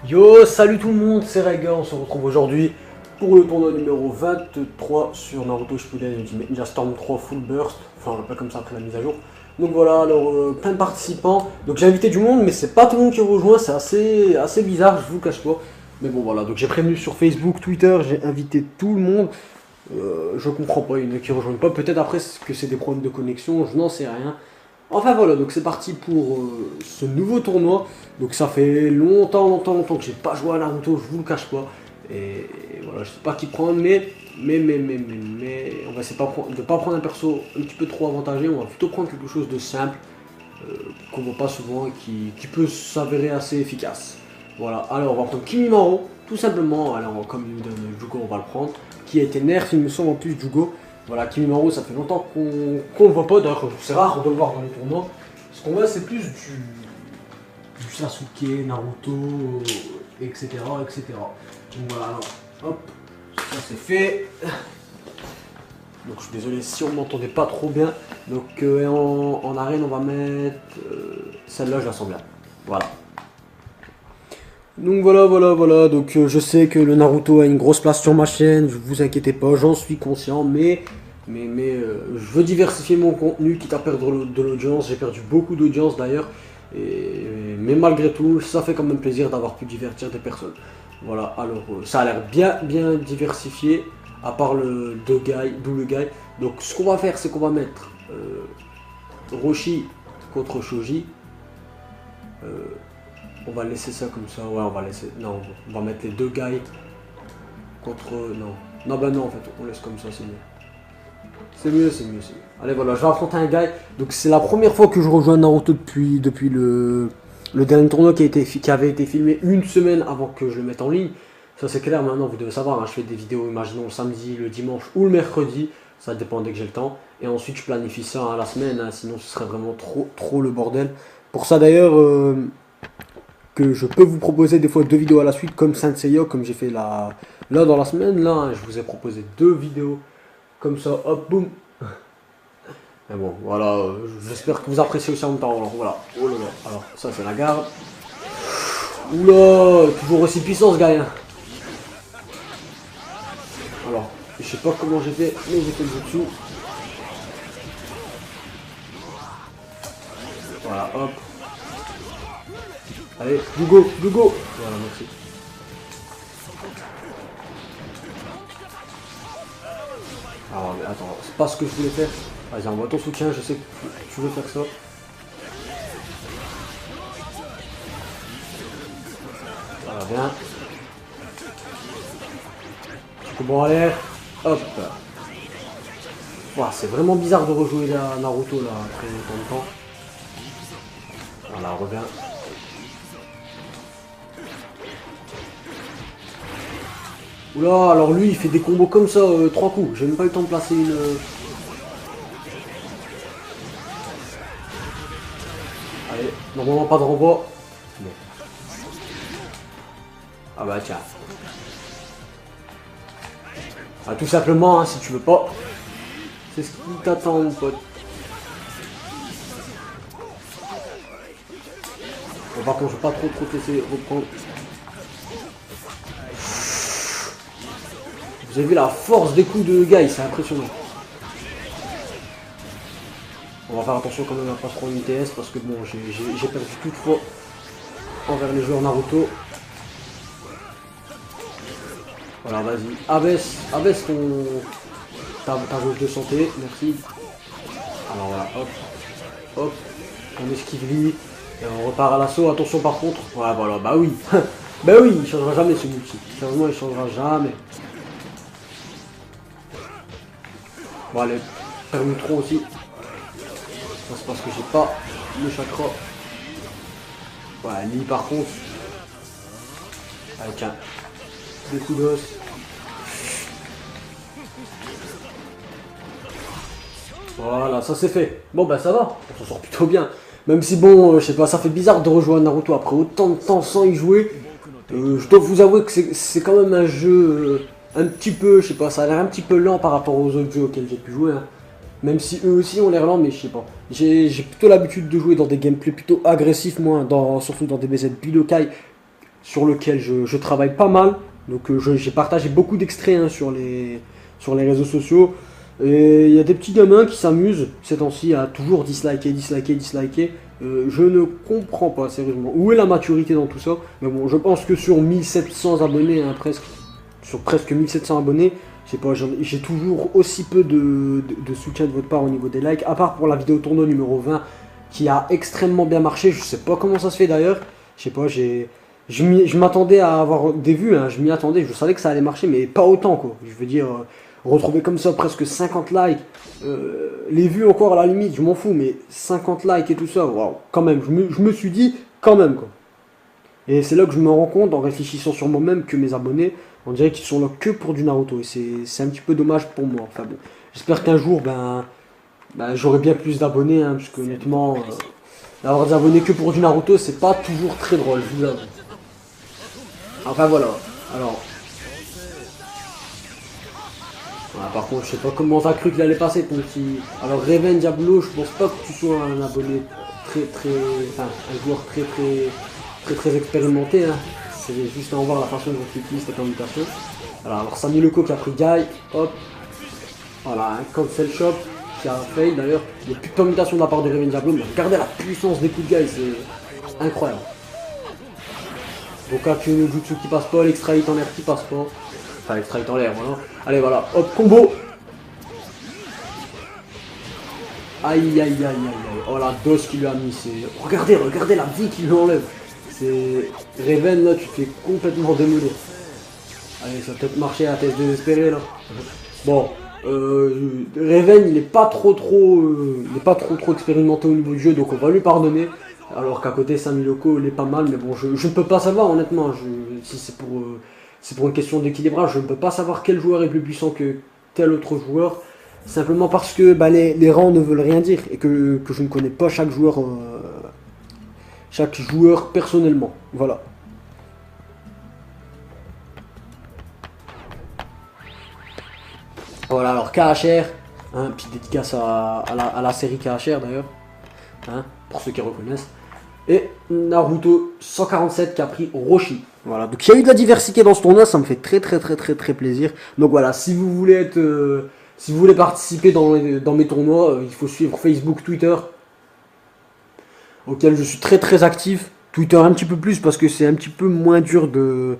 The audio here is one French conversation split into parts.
Yo, salut tout le monde, c'est Rega, on se retrouve aujourd'hui pour le tournoi numéro 23 sur Naruto Shippuden Ultimate Ninja Storm 3 Full Burst, enfin pas comme ça après la mise à jour. Donc voilà, alors plein de participants, donc j'ai invité du monde mais c'est pas tout le monde qui rejoint, c'est assez bizarre, je vous cache pas. Mais bon voilà, donc j'ai prévenu sur Facebook, Twitter, j'ai invité tout le monde. Je comprends pas, il y en a qui rejoignent pas, peut-être après que c'est des problèmes de connexion, je n'en sais rien. Enfin voilà, donc c'est parti pour ce nouveau tournoi. Donc ça fait longtemps que j'ai pas joué à Naruto, je vous le cache pas. Et voilà, je sais pas qui prendre, mais on va essayer de pas prendre un perso un petit peu trop avantagé, on va plutôt prendre quelque chose de simple, qu'on voit pas souvent et qui peut s'avérer assez efficace. Voilà, alors on va prendre Kimimaro, tout simplement, alors comme il nous donne Jugo, on va le prendre, qui a été nerf, il me semble en plus Jugo. Voilà, Kimimaro, ça fait longtemps qu'on le voit pas, d'ailleurs c'est rare de le voir dans les tournois. Ce qu'on voit c'est plus du Sasuke, Naruto, etc. etc. Donc voilà, alors, hop, ça c'est fait. Donc je suis désolé si on m'entendait pas trop bien. Donc en arène on va mettre celle-là, je la sens bien. Voilà. Donc voilà, donc je sais que le Naruto a une grosse place sur ma chaîne, vous inquiétez pas, j'en suis conscient, mais je veux diversifier mon contenu, quitte à perdre de l'audience, j'ai perdu beaucoup d'audience d'ailleurs, mais malgré tout, ça fait quand même plaisir d'avoir pu divertir des personnes. Voilà, alors ça a l'air bien diversifié, à part le double guy. Donc ce qu'on va faire, c'est qu'on va mettre Roshi contre Shoji. On va laisser ça comme ça, ouais on va laisser, non on va mettre les deux guys contre, non bah non en fait on laisse comme ça, c'est mieux. C'est mieux. Allez voilà, je vais affronter un guy, donc c'est la première fois que je rejoins Naruto depuis le dernier tournoi qui avait été filmé une semaine avant que je le mette en ligne. Ça c'est clair, maintenant vous devez savoir, hein, je fais des vidéos imaginons le samedi, le dimanche ou le mercredi, ça dépend dès que j'ai le temps, et ensuite je planifie ça à la semaine, hein, sinon ce serait vraiment trop le bordel. Pour ça d'ailleurs, que je peux vous proposer des fois deux vidéos à la suite comme Saint Seiya, comme j'ai fait là dans la semaine, là hein, je vous ai proposé deux vidéos comme ça, hop boum. Mais bon voilà, j'espère que vous appréciez aussi en même temps, alors voilà, oh là là, alors ça c'est la garde. Oula, toujours aussi puissant ce gars hein. Alors, je sais pas comment j'ai fait, mais j'ai fait le jutsu. Voilà, hop. Allez, Hugo. Voilà, merci. Alors, mais attends, c'est pas ce que je voulais faire. Vas-y, envoie ton soutien, je sais que tu veux faire ça. Voilà, viens. Bon, allez. Hop. Wow, c'est vraiment bizarre de rejouer à Naruto là après autant de temps. Voilà, reviens. Oula, alors lui il fait des combos comme ça, 3 coups. J'ai même pas eu le temps de placer une. Allez, normalement pas de renvoi. Bon. Ah bah tiens. Ah, tout simplement, hein, si tu veux pas. C'est ce qui t'attend, mon pote. Bon, par contre, je vais pas trop te laisser reprendre. Vous avez vu la force des coups de Guy, c'est impressionnant. On va faire attention quand même à pas se prendre une TS parce que bon, j'ai perdu toute foi envers les joueurs Naruto. Voilà, vas-y, abaisse ta jauge de santé, merci. Alors voilà, hop, on esquive lui, et on repart à l'assaut, attention par contre, voilà, bah oui, bah oui, il changera jamais ce multi, sérieusement il changera jamais. Bon allez, permis trop aussi, ça c'est parce que j'ai pas le chakra. Ouais, lui par contre, allez tiens, des coups d'os. Voilà, ça c'est fait. Bon bah ça va, on s'en sort plutôt bien. Même si bon, je sais pas, ça fait bizarre de rejoindre Naruto après autant de temps sans y jouer. Je dois vous avouer que c'est quand même un jeu un petit peu, je sais pas, ça a l'air un petit peu lent par rapport aux autres jeux auxquels j'ai pu jouer. Hein. Même si eux aussi ont l'air lents, mais je sais pas. J'ai plutôt l'habitude de jouer dans des gameplays plutôt agressifs, moi, surtout dans des BZ Budokai. sur lequel je travaille pas mal. Donc j'ai partagé beaucoup d'extraits hein, sur les réseaux sociaux. Et il y a des petits gamins qui s'amusent ces temps-ci à toujours disliker, disliker, disliker. Je ne comprends pas, sérieusement. Où est la maturité dans tout ça? Mais bon, je pense que sur 1700 abonnés, hein, sur presque 1700 abonnés, je sais pas, j'ai toujours aussi peu de soutien de votre part au niveau des likes, à part pour la vidéo tournoi numéro 20, qui a extrêmement bien marché. Je sais pas comment ça se fait d'ailleurs. Je sais pas, je m'attendais à avoir des vues, hein, je m'y attendais, je savais que ça allait marcher, mais pas autant quoi. Je veux dire, retrouver comme ça presque 50 likes, les vues encore à la limite, je m'en fous, mais 50 likes et tout ça, waouh, quand même, je me suis dit, quand même quoi. Et c'est là que je me rends compte, en réfléchissant sur moi-même, que mes abonnés, on dirait qu'ils sont là que pour du Naruto, et c'est un petit peu dommage pour moi. Enfin bon, j'espère qu'un jour, j'aurai bien plus d'abonnés, hein, parce que honnêtement, d'avoir des abonnés que pour du Naruto, c'est pas toujours très drôle, je vous avoue. Enfin voilà, alors... Voilà, par contre, je sais pas comment t'as cru qu'il allait passer ton petit... Alors Raven Diablo, je pense pas que tu sois un abonné enfin, un joueur très expérimenté, hein. C'est juste à en voir la façon dont tu utilises tes permutations. Alors Samy Leco qui a pris Guy, hop. Voilà, un cancel shop qui a fail d'ailleurs. Il n'y a plus de permutation de la part de Raven Diablo, mais regardez la puissance des coups de Guy, c'est incroyable. Bokaku no Jutsu qui passe pas, l'extra hit en air qui passe pas. Enfin, l'extra hit en l'air, voilà. Allez, voilà, hop, combo. Aïe, aïe, aïe, aïe, aïe. Oh la dose qu'il lui a mis, c'est... Regardez la vie qu'il lui enlève. C'est... Raven, là, tu te fais complètement démolir. Allez, ça va peut-être marcher à tête désespérée, là. Bon, Raven, il est pas trop expérimenté au niveau du jeu, donc on va lui pardonner. Alors qu'à côté, Samy Leco, il est pas mal, mais bon, je ne peux pas savoir, honnêtement. Si c'est pour une question d'équilibrage, je ne peux pas savoir quel joueur est plus puissant que tel autre joueur. Simplement parce que les rangs ne veulent rien dire et que je ne connais pas chaque joueur personnellement. Voilà. Voilà, alors KHR, hein, petite dédicace à la série KHR d'ailleurs, hein, pour ceux qui reconnaissent. Et Naruto 147 qui a pris Roshi. Voilà, donc il y a eu de la diversité dans ce tournoi, ça me fait très plaisir. Donc voilà, si vous voulez participer dans mes tournois, il faut suivre Facebook, Twitter, auquel je suis très actif. Twitter un petit peu plus parce que c'est un petit peu moins dur de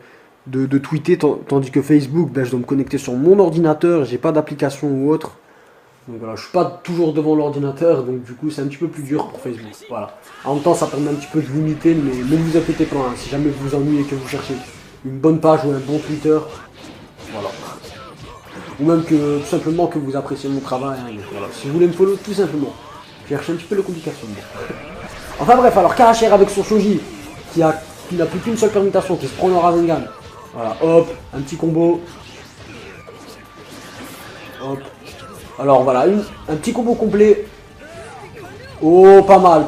tweeter, tandis que Facebook, je dois me connecter sur mon ordinateur, j'ai pas d'application ou autre. Donc voilà, je suis pas toujours devant l'ordinateur, donc du coup c'est un petit peu plus dur pour Facebook. Voilà. En même temps, ça permet un petit peu de limiter, mais ne vous inquiétez pas, hein, si jamais vous vous ennuyez et que vous cherchez une bonne page ou un bon Twitter, voilà. Ou même que tout simplement que vous appréciez mon travail, hein, voilà. Si vous voulez me follow, tout simplement. Cherchez un petit peu les complications. Enfin bref, alors KHR avec son Shoji, qui n'a plus qu'une seule permutation, qui se prend le Rasengan. Voilà, hop, un petit combo. Hop. Alors voilà, un petit combo complet. Oh, pas mal.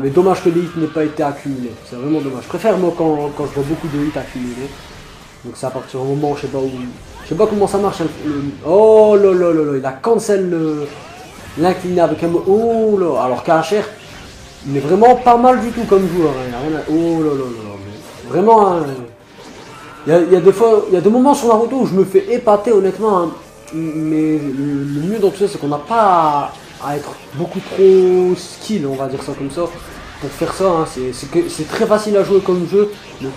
Mais dommage que les hits n'aient pas été accumulés. C'est vraiment dommage. Je préfère moi quand je vois beaucoup de hits accumulés. Donc c'est à partir du moment, je sais pas comment ça marche. Hein, oh là, il a cancel l'incliné avec un... Oh là, alors KHR, il est vraiment pas mal du tout comme joueur. Hein, il a rien à... Oh là. Mais vraiment, hein, il y a des fois, il y a des moments sur Naruto où je me fais épater honnêtement. Hein. Mais le mieux dans tout ça, c'est qu'on n'a pas à être beaucoup trop skill, on va dire ça comme ça, pour faire ça. Hein. C'est très facile à jouer comme jeu, donc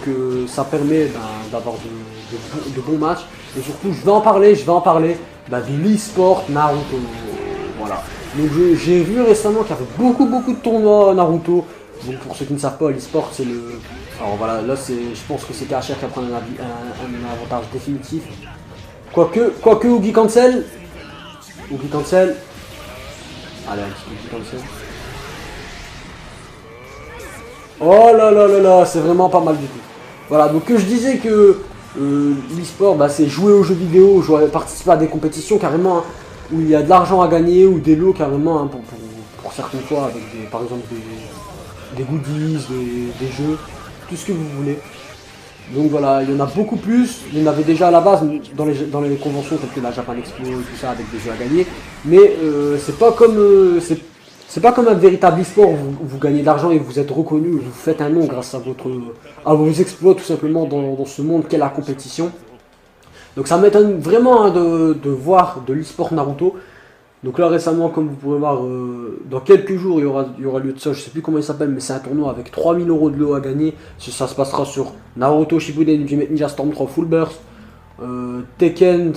ça permet d'avoir de bons matchs. Et surtout, je vais en parler de l'e-sport Naruto. Voilà. Donc j'ai vu récemment qu'il y avait beaucoup de tournois Naruto. Donc pour ceux qui ne savent pas, l'e-sport c'est le... Alors voilà, là je pense que c'est KHR qui va prendre un avantage définitif. Quoique Oogie cancel. Allez, un petit Oogie cancel. Oh là, c'est vraiment pas mal du tout. Voilà, donc je disais que l'e-sport, c'est jouer aux jeux vidéo, participer à des compétitions carrément, hein, où il y a de l'argent à gagner, ou des lots carrément, hein, pour certaines fois, avec par exemple des goodies, des jeux, tout ce que vous voulez. Donc voilà, il y en a beaucoup plus, il y en avait déjà à la base dans les conventions telles que la Japan Expo et tout ça avec des jeux à gagner, mais c'est pas comme c'est pas comme un véritable e-sport où vous gagnez de l'argent et vous êtes reconnu, vous faites un nom grâce à vos exploits tout simplement dans ce monde qu'est la compétition. Donc ça m'étonne vraiment hein, de voir de l'e-sport Naruto. Donc là récemment, comme vous pouvez voir, dans quelques jours il y aura lieu de ça, je sais plus comment il s'appelle, mais c'est un tournoi avec 3000 € de lot à gagner. Ça se passera sur Naruto Shippuden Ultimate Ninja Storm 3 Full Burst, Tekken,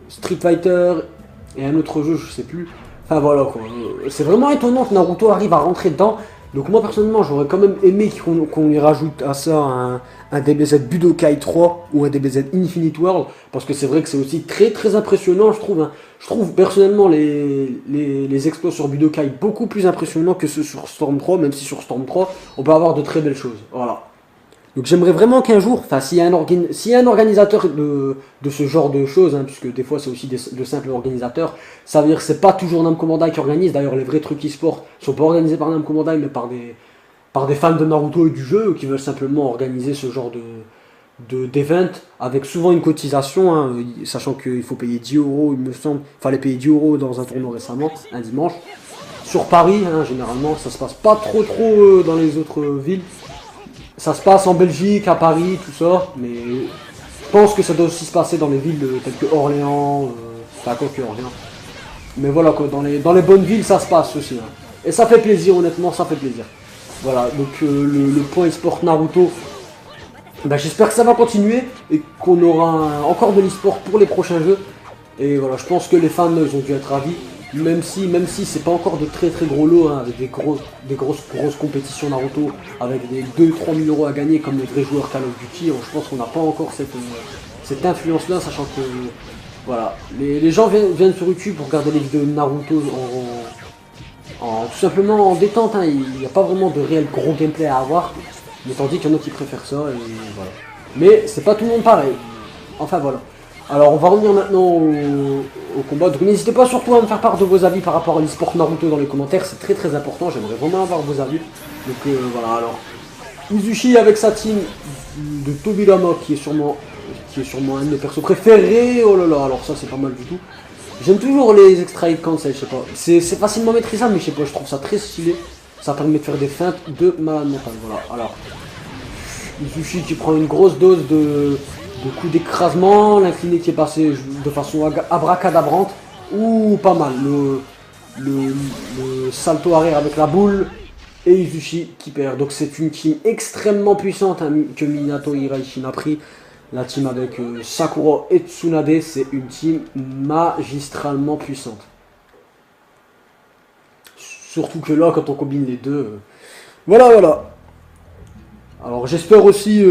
Street Fighter et un autre jeu, je sais plus. Enfin voilà quoi. C'est vraiment étonnant que Naruto arrive à rentrer dedans. Donc moi personnellement j'aurais quand même aimé qu'on y rajoute à ça un DBZ Budokai 3 ou un DBZ Infinite World. Parce que c'est vrai que c'est aussi très très impressionnant je trouve. Hein. Je trouve personnellement les exploits sur Budokai beaucoup plus impressionnants que ceux sur Storm 3. Même si sur Storm 3 on peut avoir de très belles choses. Voilà. Donc j'aimerais vraiment qu'un jour, enfin s'il y a un organisateur de ce genre de choses, hein, puisque des fois c'est aussi de simples organisateurs, ça veut dire que c'est pas toujours Namco Bandai qui organise, d'ailleurs les vrais trucs e-sport sont pas organisés par Namco Bandai mais par des fans de Naruto et du jeu qui veulent simplement organiser ce genre d'event avec souvent une cotisation, hein, sachant qu'il faut payer 10 €, il me semble, il fallait payer 10 € dans un tournoi récemment, un dimanche. Sur Paris, hein, généralement, ça se passe pas trop dans les autres villes. Ça se passe en Belgique, à Paris, tout ça, mais je pense que ça doit aussi se passer dans les villes telles que Orléans, enfin quoi que Orléans. Mais voilà quoi, dans les bonnes villes ça se passe aussi. Hein. Et ça fait plaisir, honnêtement, ça fait plaisir. Voilà, donc le point e-sport Naruto, bah, j'espère que ça va continuer et qu'on aura encore de l'e-sport pour les prochains jeux. Et voilà, je pense que les fans ils ont dû être ravis. Même si c'est pas encore de très gros lots, hein, avec des grosses compétitions Naruto, avec des 2-3 000 € à gagner comme les vrais joueurs Call of Duty, je pense qu'on n'a pas encore cette influence là, sachant que voilà, les gens viennent sur YouTube pour regarder les vidéos de Naruto tout simplement en détente, hein, il n'y a pas vraiment de réel gros gameplay à avoir, mais tandis qu'il y en a qui préfèrent ça, et voilà. Mais c'est pas tout le monde pareil, enfin voilà. Alors on va revenir maintenant au combat, donc n'hésitez pas surtout à me faire part de vos avis par rapport à l'e-sport Naruto dans les commentaires, c'est très important, j'aimerais vraiment avoir vos avis. Donc voilà, alors Izuchi avec sa team de Tobirama qui est sûrement un de mes persos préférés, oh là là, alors ça c'est pas mal du tout. J'aime toujours les extra hit cancel, je sais pas, c'est facilement maîtrisable mais je sais pas, je trouve ça très stylé, ça permet de faire des feintes de malade mental, voilà. Alors Izuchi qui prend une grosse dose de coups d'écrasement, l'incliné qui est passé de façon abracadabrante, ou pas mal, le salto arrière avec la boule, et Izuchi qui perd. Donc c'est une team extrêmement puissante hein, que Minato Hiraishi a pris. La team avec Sakura et Tsunade, c'est une team magistralement puissante. Surtout que là, quand on combine les deux, voilà. Alors j'espère aussi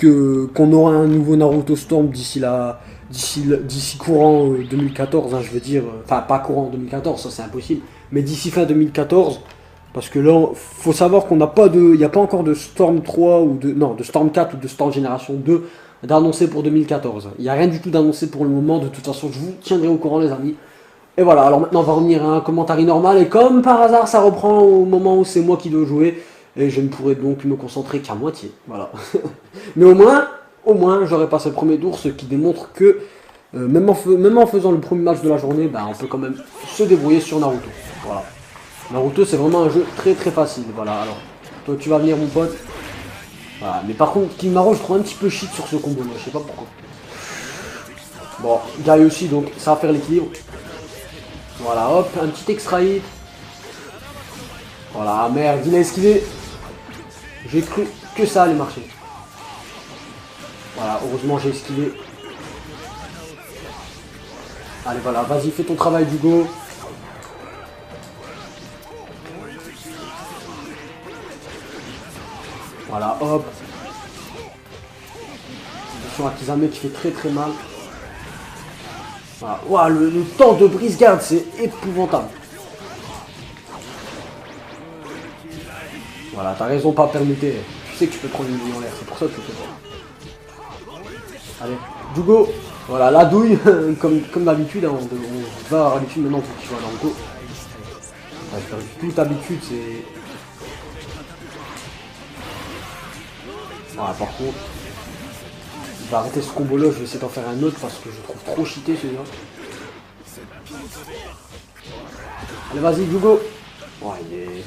qu'on aura un nouveau Naruto Storm d'ici courant 2014, hein, je veux dire, enfin pas courant 2014, ça c'est impossible, mais d'ici fin 2014, parce que là, faut savoir qu'on n'a pas il n'y a pas encore de Storm 3 ou de Storm 4 ou de Storm Génération 2 d'annoncer pour 2014. Il n'y a rien du tout d'annoncé pour le moment, de toute façon je vous tiendrai au courant les amis. Et voilà, alors maintenant on va revenir à un commentaire normal, et comme par hasard ça reprend au moment où c'est moi qui dois jouer. Et je ne pourrais donc me concentrer qu'à moitié, voilà. Mais au moins, j'aurais passé le premier tour, ce qui démontre que, même en faisant le premier match de la journée, bah, on peut quand même se débrouiller sur Naruto, voilà. Naruto, c'est vraiment un jeu très facile, voilà. Alors, toi, tu vas venir, mon pote. Voilà, mais par contre, Kimaro, je trouve un petit peu shit sur ce combo, là, je sais pas pourquoi. Bon, Guy aussi, donc ça va faire l'équilibre. Voilà, hop, un petit extra hit. Voilà, merde, il a esquivé. J'ai cru que ça allait marcher. Voilà, heureusement j'ai esquivé. Allez, voilà, vas-y, fais ton travail, Hugo. Voilà, hop. Attention à Kizame qui fait très mal. Voilà, ouah, le temps de brise-garde, c'est épouvantable. Voilà, t'as raison, pas permuter. Tu sais que tu peux prendre une douille en l'air, c'est pour ça que tu fais ça. Allez, Jugo. Voilà, la douille, comme d'habitude, hein, on va avoir l'habitude maintenant pour que tu vois Naruto. Ouais, j'ai perdu toute habitude, c'est... Voilà, par contre, je vais arrêter ce combo là, je vais essayer d'en faire un autre parce que je trouve trop cheaté celui-là. Allez, vas-y, Hugo. Ouais, il est...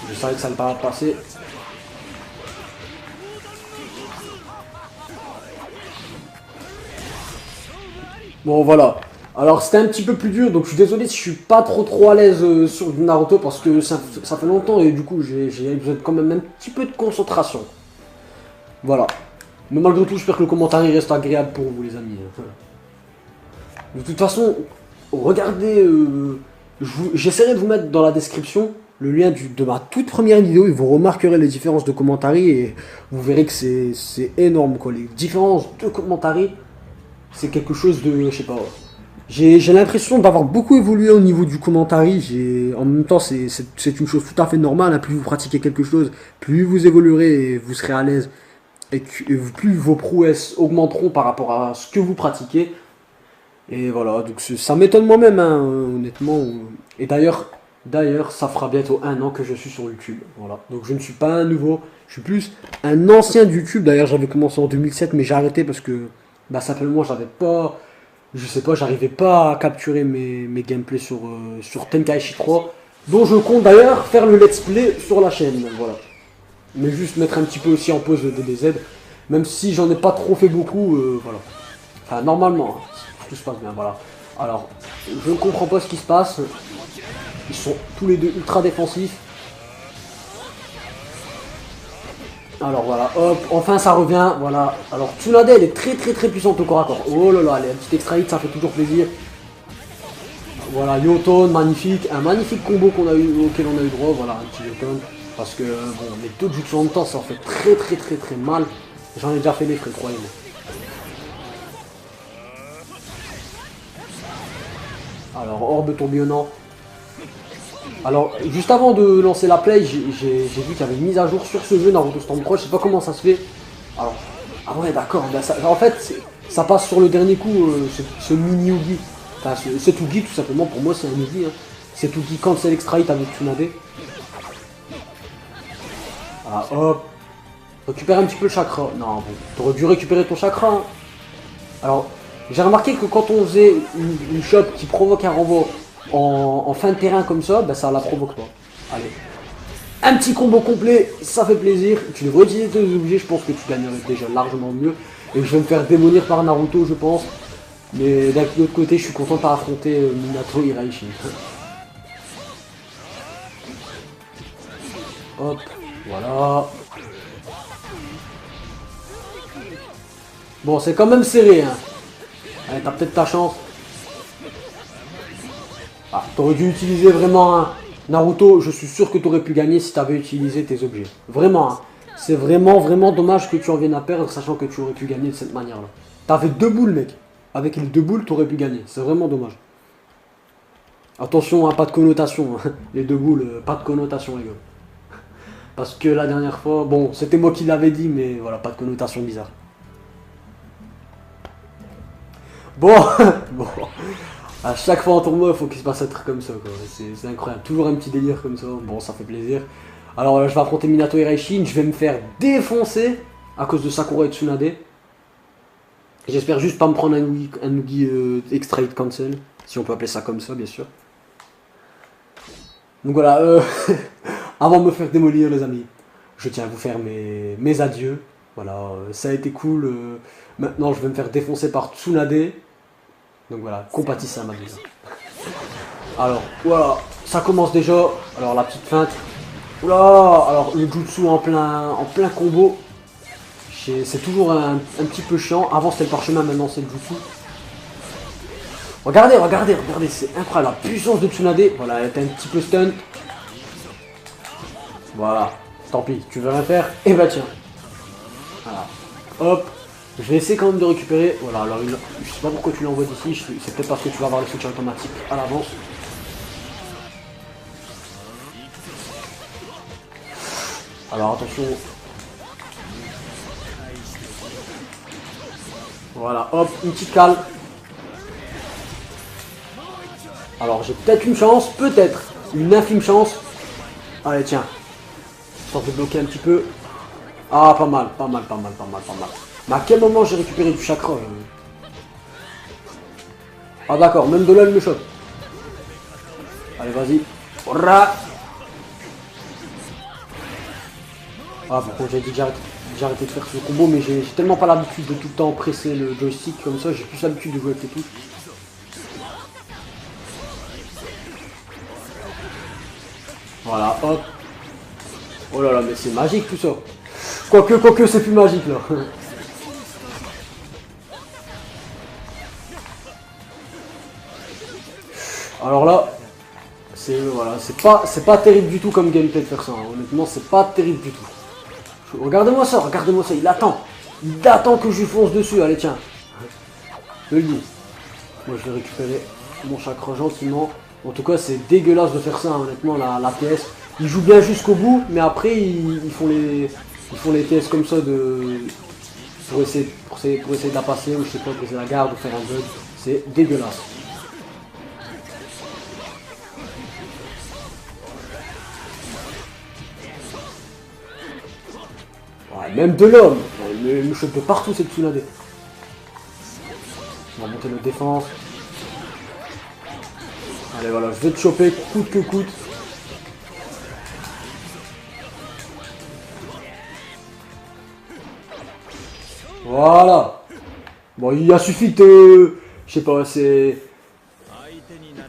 Je savais que ça ne allait pas passer. Bon, voilà. Alors, c'était un petit peu plus dur, donc je suis désolé si je suis pas trop à l'aise sur Naruto, parce que ça fait longtemps, et du coup, j'ai besoin de quand même un petit peu de concentration. Voilà. Mais malgré tout, j'espère que le commentaire reste agréable pour vous, les amis. De toute façon, regardez... j'essaierai de vous mettre dans la description le lien de ma toute première vidéo, et vous remarquerez les différences de commentaires, et vous verrez que c'est énorme, quoi. Les différences de commentaires, c'est quelque chose de... je sais pas... J'ai l'impression d'avoir beaucoup évolué au niveau du commentaire. En même temps, c'est une chose tout à fait normale. Hein. Plus vous pratiquez quelque chose, plus vous évoluerez et vous serez à l'aise. Et plus vos prouesses augmenteront par rapport à ce que vous pratiquez. Et voilà, donc ça m'étonne moi-même, hein, honnêtement. Et d'ailleurs, ça fera bientôt 1 an que je suis sur YouTube. Voilà. Donc je ne suis pas un nouveau, je suis plus un ancien de YouTube. D'ailleurs, j'avais commencé en 2007, mais j'ai arrêté parce que, bah, simplement, j'avais pas... Je sais pas, j'arrivais pas à capturer mes gameplays sur Tenkaichi 3, dont je compte d'ailleurs faire le let's play sur la chaîne, voilà. Mais juste mettre un petit peu aussi en pause le DBZ, même si j'en ai pas trop fait beaucoup, voilà. Enfin, normalement, hein, tout se passe bien, voilà. Alors, je ne comprends pas ce qui se passe, ils sont tous les deux ultra défensifs. Alors voilà, hop, enfin ça revient, voilà. Alors Tsunade, elle est très puissante au corps à corps. Oh là là, elle est un petit extra hit, ça fait toujours plaisir. Voilà, Yoton, magnifique, un magnifique combo auquel on a eu droit, voilà, un petit Yoton. Parce que, bon, les deux jutsu en même temps, ça en fait très mal. J'en ai déjà fait les frais, croyez-moi. Alors, orbe tourbillonnant. Alors, juste avant de lancer la play, j'ai vu qu'il y avait une mise à jour sur ce jeu Naruto Storm 3, je sais pas comment ça se fait. Alors, ah ouais, d'accord, ben en fait, ça passe sur le dernier coup, ce mini Yugi. Enfin, cet Yugi, tout simplement, pour moi, c'est un Yugi. Hein. Cet Yugi cancel extra hit avec Tsunade. Ah, hop. Récupère un petit peu le chakra. Non, bon, t'aurais dû récupérer ton chakra. Hein. Alors, j'ai remarqué que quand on faisait une shot qui provoque un renvoi en fin de terrain comme ça, ben ça la provoque pas. Allez. Un petit combo complet, ça fait plaisir. Tu devrais utiliser tes objets, je pense que tu gagnerais déjà largement mieux. Et je vais me faire démolir par Naruto, je pense. Mais d'un autre côté, je suis content de pas affronter Minato Hiraishi. Hop, voilà. Bon, c'est quand même serré, hein. Allez, t'as peut-être ta chance. Ah, t'aurais dû utiliser vraiment un... Naruto, je suis sûr que t'aurais pu gagner si t'avais utilisé tes objets. Vraiment, hein. C'est vraiment dommage que tu en viennes à perdre, sachant que tu aurais pu gagner de cette manière-là. T'avais 2 boules, mec. Avec les 2 boules, t'aurais pu gagner. C'est vraiment dommage. Attention, hein, pas de connotation. Hein. Les 2 boules, pas de connotation, les gars. Parce que la dernière fois... Bon, c'était moi qui l'avais dit, mais voilà, pas de connotation bizarre. Bon, bon. À chaque fois en tournoi, il faut qu'il se passe un truc comme ça, quoi. C'est incroyable. Toujours un petit délire comme ça. Bon, ça fait plaisir. Alors là, je vais affronter Minato Hiraishi. Je vais me faire défoncer à cause de Sakura et Tsunade. J'espère juste pas me prendre un Yugi extra hit cancel. Si on peut appeler ça comme ça, bien sûr. Donc voilà, avant de me faire démolir, les amis, je tiens à vous faire mes adieux. Voilà, ça a été cool. Maintenant, je vais me faire défoncer par Tsunade. Donc voilà, compatissez à ma vie. Alors, voilà, ça commence déjà. Alors, la petite feinte. Oula, alors le jutsu en plein combo. C'est toujours un petit peu chiant. Avant, c'était le parchemin, maintenant, c'est le jutsu. Regardez, c'est incroyable. La puissance de Tsunade. Voilà, elle était un petit peu stun. Voilà, tant pis, tu veux rien faire. Et bah tiens. Voilà, hop. Je vais essayer quand même de récupérer. Voilà, alors je sais pas pourquoi tu l'envoies d'ici. C'est peut-être parce que tu vas avoir le soutien automatique à l'avance. Alors attention. Voilà, hop, une petite cale. Alors j'ai peut-être une chance, peut-être. Une infime chance. Allez, tiens. Tente de bloquer un petit peu. Ah, pas mal. Mais à quel moment j'ai récupéré du chakra Ah d'accord, même de là, il me chope. Allez, vas-y. Ora. Ah, par contre, j'ai dit j'ai arrêté de faire ce combo, mais j'ai tellement pas l'habitude de tout le temps presser le joystick comme ça, j'ai plus l'habitude de jouer avec les touches. Voilà, hop. Oh là là, mais c'est magique tout ça. Quoique c'est plus magique là. Alors là, c'est voilà, c'est pas terrible du tout comme gameplay de faire ça. Hein. Honnêtement, c'est pas terrible du tout. Regardez-moi ça, il attend. Il attend que je lui fonce dessus. Allez, tiens. Je le dis. Moi, je vais récupérer mon chakra gentiment. En tout cas, c'est dégueulasse de faire ça, hein, honnêtement, la TS. Ils jouent bien jusqu'au bout, mais après, ils font les TS comme ça pour essayer de la passer, ou je sais pas, briser la garde, ou faire un bug. C'est dégueulasse. Ouais, même de l'homme, il me chope de partout cette Tsunade. On va monter notre défense. Allez voilà, je vais te choper coûte que coûte. Voilà. Bon, il a suffi de... Je sais pas, c'est...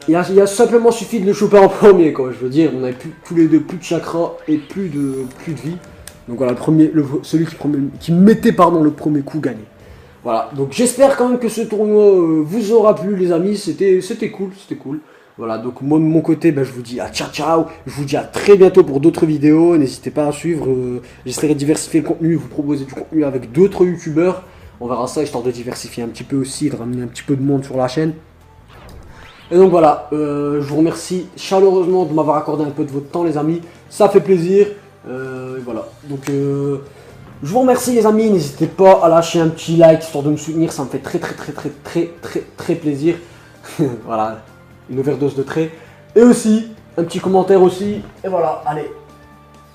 Il a simplement suffi de le choper en premier, quoi. Je veux dire, on avait tous les deux plus de chakra et plus de vie. Donc voilà, celui qui mettait le premier coup gagné. Voilà, donc j'espère quand même que ce tournoi vous aura plu, les amis. C'était cool, c'était cool. Voilà, donc moi de mon côté, je vous dis à ciao ciao. Je vous dis à très bientôt pour d'autres vidéos. N'hésitez pas à suivre. J'essaierai de diversifier le contenu, vous proposer du contenu avec d'autres youtubeurs. On verra ça, histoire de diversifier un petit peu aussi, de ramener un petit peu de monde sur la chaîne. Et donc voilà, je vous remercie chaleureusement de m'avoir accordé un peu de votre temps, les amis. Ça fait plaisir. Voilà, donc je vous remercie, les amis. N'hésitez pas à lâcher un petit like histoire de me soutenir. Ça me fait très plaisir. Voilà, une overdose de trait. Et aussi, un petit commentaire aussi. Et voilà, allez.